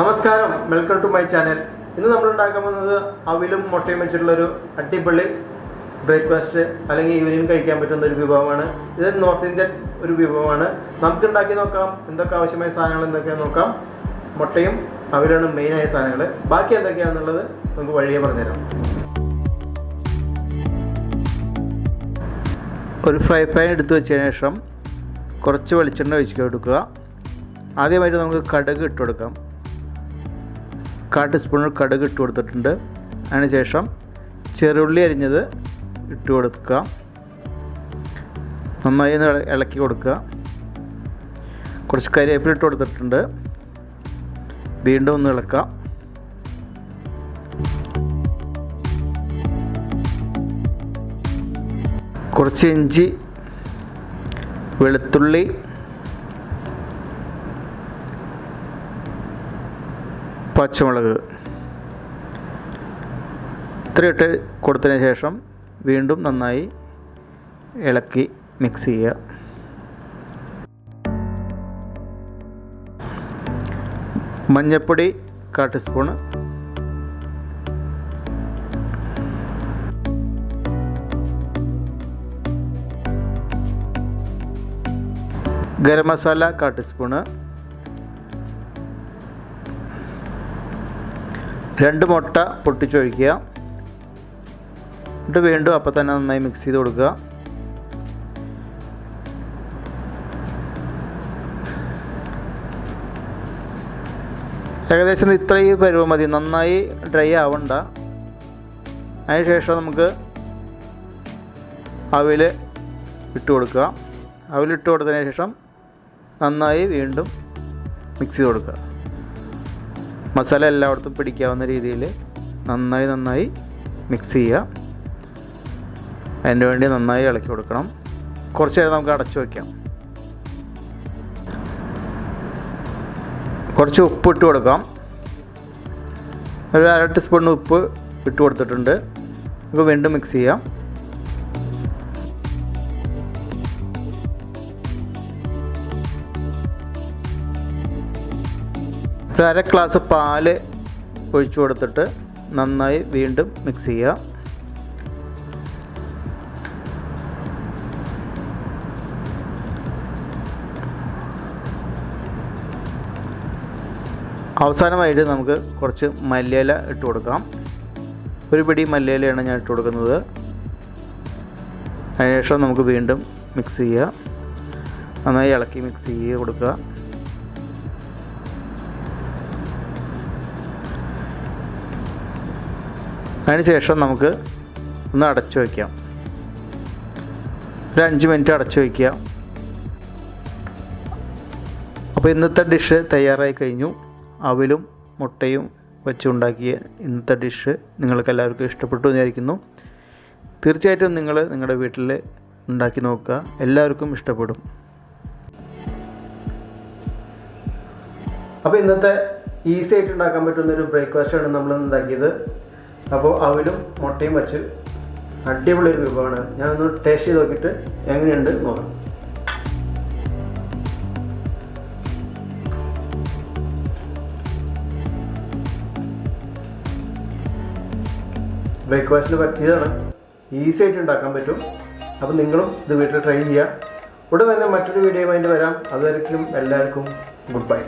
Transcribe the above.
നമസ്കാരം, welcome to my channel. ഇന്ന് നമ്മൾ ഉണ്ടാക്കാൻ പോകുന്നത് അവിലും മുട്ടയും വെച്ചിട്ടുള്ളൊരു അടിപൊളി ബ്രേക്ക്ഫാസ്റ്റ് അല്ലെങ്കിൽ ഈവനിങ് കഴിക്കാൻ പറ്റുന്ന ഒരു വിഭവമാണ്. ഇത് നോർത്ത് ഇന്ത്യൻ ഒരു വിഭവമാണ്. നമുക്ക് ഉണ്ടാക്കി നോക്കാം. എന്തൊക്കെ ആവശ്യമായ സാധനങ്ങൾ എന്തൊക്കെയാണെന്ന് നോക്കാം. മുട്ടയും അവിലാണ് മെയിനായ സാധനങ്ങൾ. ബാക്കി എന്തൊക്കെയാണെന്നുള്ളത് നമുക്ക് വഴിയെ പറഞ്ഞുതരാം. ഒരു ഫ്രൈ പാൻ എടുത്ത് വെച്ചതിന് ശേഷം കുറച്ച് വെളിച്ചെണ്ണ ഒഴിച്ച് കൊടുക്കുക. ആദ്യമായിട്ട് നമുക്ക് കടുക് ഇട്ട് കൊടുക്കാം. 1/4 ടീസ്പൂൺ കടുക് ഇട്ട് കൊടുത്തിട്ടുണ്ട്. അതിനുശേഷം ചെറുള്ളി അരിഞ്ഞത് ഇട്ട് കൊടുക്കുക. നന്നായി ഒന്ന് ഇളക്കി കൊടുക്കുക. കുറച്ച് കരിവേപ്പില ഇട്ട് കൊടുത്തിട്ടുണ്ട്. വീണ്ടും ഒന്ന് ഇളക്കുക. കുറച്ച് ഇഞ്ചി, വെളുത്തുള്ളി, പച്ചമുളക് ഇത്രയിട്ട് കൊടുത്തതിന് ശേഷം വീണ്ടും നന്നായി ഇളക്കി മിക്സ് ചെയ്യുക. മഞ്ഞൾപ്പൊടി 1/4 ടീസ്പൂൺ, ഗരം മസാല 1/4 ടീസ്പൂൺ, 2 മുട്ട പൊട്ടിച്ചൊഴിക്കുക. എന്നിട്ട് വീണ്ടും അപ്പം തന്നെ നന്നായി മിക്സ് ചെയ്ത് കൊടുക്കുക. ഏകദേശം ഇത്രയും പരുവം മതി, നന്നായി ഡ്രൈ ആവണ്ട. അതിനുശേഷം നമുക്ക് അവിൽ ഇട്ട് കൊടുക്കുക. അവിലിട്ട് കൊടുത്തതിന് ശേഷം നന്നായി വീണ്ടും മിക്സ് ചെയ്ത് കൊടുക്കുക. മസാല എല്ലായിടത്തും പിടിക്കാവുന്ന രീതിയിൽ നന്നായി മിക്സ് ചെയ്യുക. അതിന് വേണ്ടി നന്നായി ഇളക്കി കൊടുക്കണം. കുറച്ച് നേരം നമുക്ക് അടച്ചു വയ്ക്കാം. കുറച്ച് ഉപ്പ് ഇട്ട് കൊടുക്കാം. ഒരു 1/2 ടീസ്പൂൺ ഉപ്പ് ഇട്ട് കൊടുത്തിട്ടുണ്ട്. നമുക്ക് വീണ്ടും മിക്സ് ചെയ്യാം. ഒരു 1/2 ഗ്ലാസ് പാല് ഒഴിച്ചു കൊടുത്തിട്ട് നന്നായി വീണ്ടും മിക്സ് ചെയ്യുക. അവസാനമായിട്ട് നമുക്ക് കുറച്ച് മല്ലിയില ഇട്ട് കൊടുക്കാം. ഒരു പിടി മല്ലിയിലയാണ് ഞാൻ ഇട്ട് കൊടുക്കുന്നത്. അതിനുശേഷം നമുക്ക് വീണ്ടും മിക്സ് ചെയ്യുക. നന്നായി ഇളക്കി മിക്സ് ചെയ്ത് കൊടുക്കുക. അതിനുശേഷം നമുക്ക് ഒന്ന് അടച്ചു വയ്ക്കാം. ഒരു 5 മിനിറ്റ് അടച്ചു വയ്ക്കുക. അപ്പോൾ ഇന്നത്തെ ഡിഷ് തയ്യാറായി കഴിഞ്ഞു. അവിലും മുട്ടയും വെച്ചുണ്ടാക്കിയ ഇന്നത്തെ ഡിഷ് നിങ്ങൾക്ക് എല്ലാവർക്കും ഇഷ്ടപ്പെട്ടു എന്ന് വിചാരിക്കുന്നു. തീർച്ചയായിട്ടും നിങ്ങൾ നിങ്ങളുടെ വീട്ടിൽ ഉണ്ടാക്കി നോക്കുക. എല്ലാവർക്കും ഇഷ്ടപ്പെടും. അപ്പോൾ ഇന്നത്തെ ഈസി ആയിട്ട് ഉണ്ടാക്കാൻ പറ്റുന്നൊരു ബ്രേക്ക്ഫാസ്റ്റാണ് നമ്മൾ ഉണ്ടാക്കിയത്. അപ്പോൾ അവിലും മുട്ടയും വെച്ച് അടിപൊളി ഒരു വിഭവമാണ്. ഞാനൊന്ന് ടേസ്റ്റ് ചെയ്ത് നോക്കിയിട്ട് എങ്ങനെയുണ്ട് നോക്കാം. ബ്രേക്ക്ഫാസ്റ്റിന് പറ്റിയതാണ്. ഈസി ആയിട്ട് ഉണ്ടാക്കാൻ പറ്റും. അപ്പോൾ നിങ്ങളും ഇത് വീട്ടിൽ ട്രൈ ചെയ്യുക. ഉടൻ തന്നെ മറ്റൊരു വീഡിയോയുമായിട്ട് വരാം. അതുവരെയ്ക്കും എല്ലാവർക്കും ഗുഡ് ബൈ.